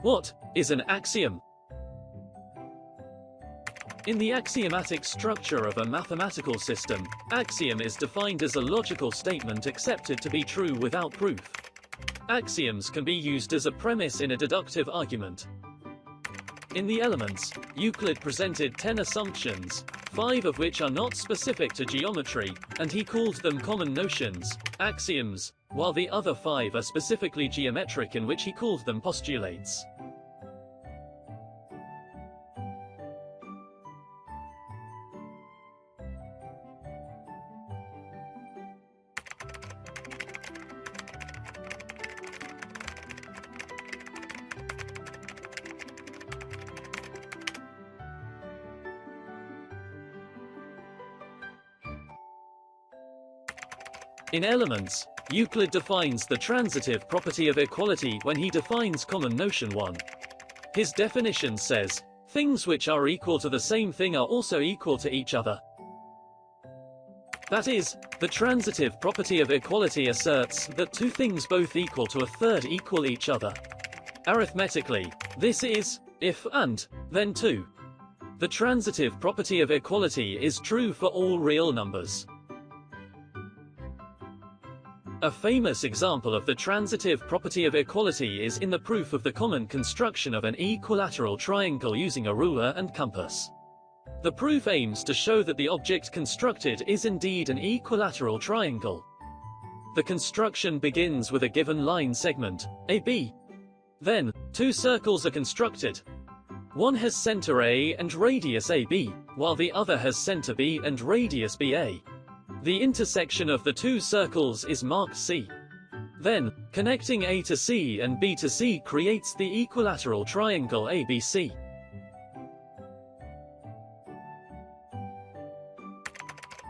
What is an axiom? In the axiomatic structure of a mathematical system, axiom is defined as a logical statement accepted to be true without proof. Axioms can be used as a premise in a deductive argument. In the Elements, Euclid presented 10 assumptions, 5 of which are not specific to geometry, and he called them common notions, axioms, while the other 5 are specifically geometric, in which he called them postulates. In Elements, Euclid defines the transitive property of equality when he defines common notion 1. His definition says, things which are equal to the same thing are also equal to each other. That is, the transitive property of equality asserts that two things both equal to a third equal each other. Arithmetically, this is, if and, then 2. The transitive property of equality is true for all real numbers. A famous example of the transitive property of equality is in the proof of the common construction of an equilateral triangle using a ruler and compass. The proof aims to show that the object constructed is indeed an equilateral triangle. The construction begins with a given line segment, AB. Then, two circles are constructed. One has center A and radius AB, while the other has center B and radius BA. The intersection of the two circles is marked C. Then, connecting A to C and B to C creates the equilateral triangle ABC.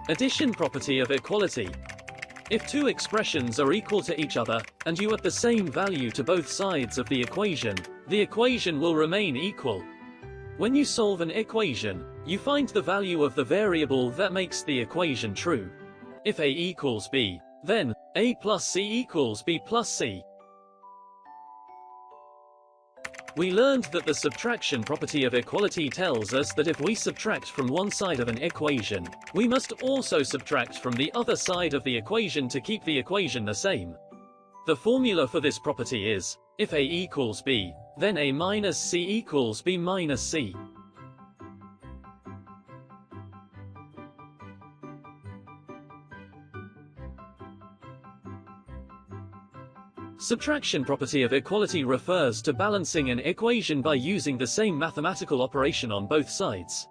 Addition property of equality. If two expressions are equal to each other, and you add the same value to both sides of the equation will remain equal. When you solve an equation, you find the value of the variable that makes the equation true. If A equals B, then A plus C equals B plus C. We learned that the subtraction property of equality tells us that if we subtract from one side of an equation, we must also subtract from the other side of the equation to keep the equation the same. The formula for this property is, if A equals B, then A minus C equals B minus C. Subtraction property of equality refers to balancing an equation by using the same mathematical operation on both sides.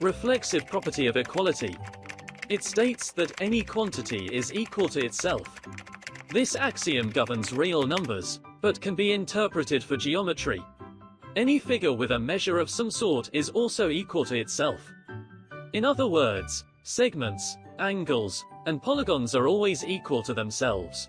Reflexive property of equality. It states that any quantity is equal to itself. This axiom governs real numbers, but can be interpreted for geometry. Any figure with a measure of some sort is also equal to itself. In other words, segments, angles, and polygons are always equal to themselves.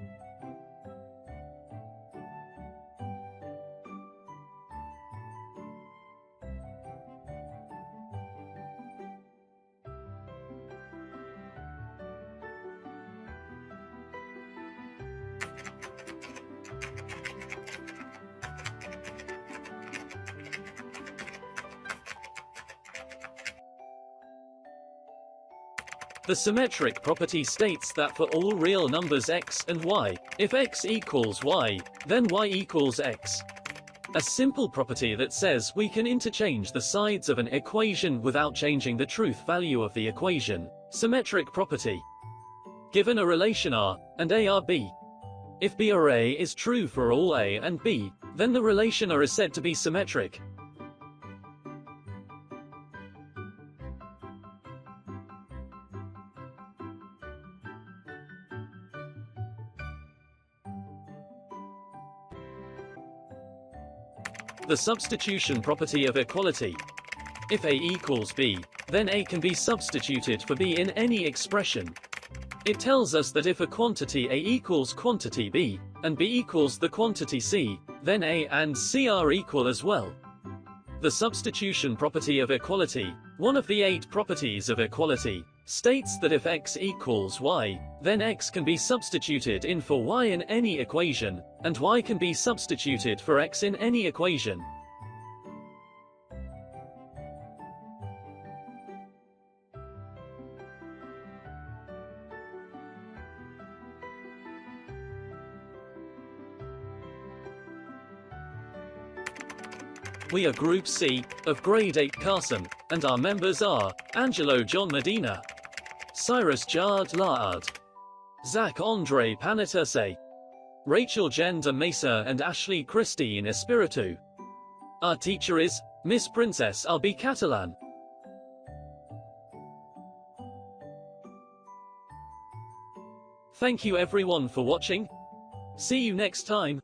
The symmetric property states that for all real numbers x and y, if x equals y, then y equals x. A simple property that says we can interchange the sides of an equation without changing the truth value of the equation. Symmetric property. Given a relation R, and A are B. If B or A is true for all A and B, then the relation R is said to be symmetric. The substitution property of equality. If A equals B, then A can be substituted for B in any expression. It tells us that if a quantity A equals quantity B, and B equals the quantity C, then A and C are equal as well. The substitution property of equality, one of the 8 properties of equality, states that if x equals y, then x can be substituted in for y in any equation, and y can be substituted for x in any equation. We are Group C, of Grade 8 Carson, and our members are Angelo John Medina, Cyrus Jard Laad, Zach Andre Panatase, Rachel Jen de Mesa and Ashley Christine Espiritu. Our teacher is Miss Princess Albi Catalan. Thank you everyone for watching. See you next time.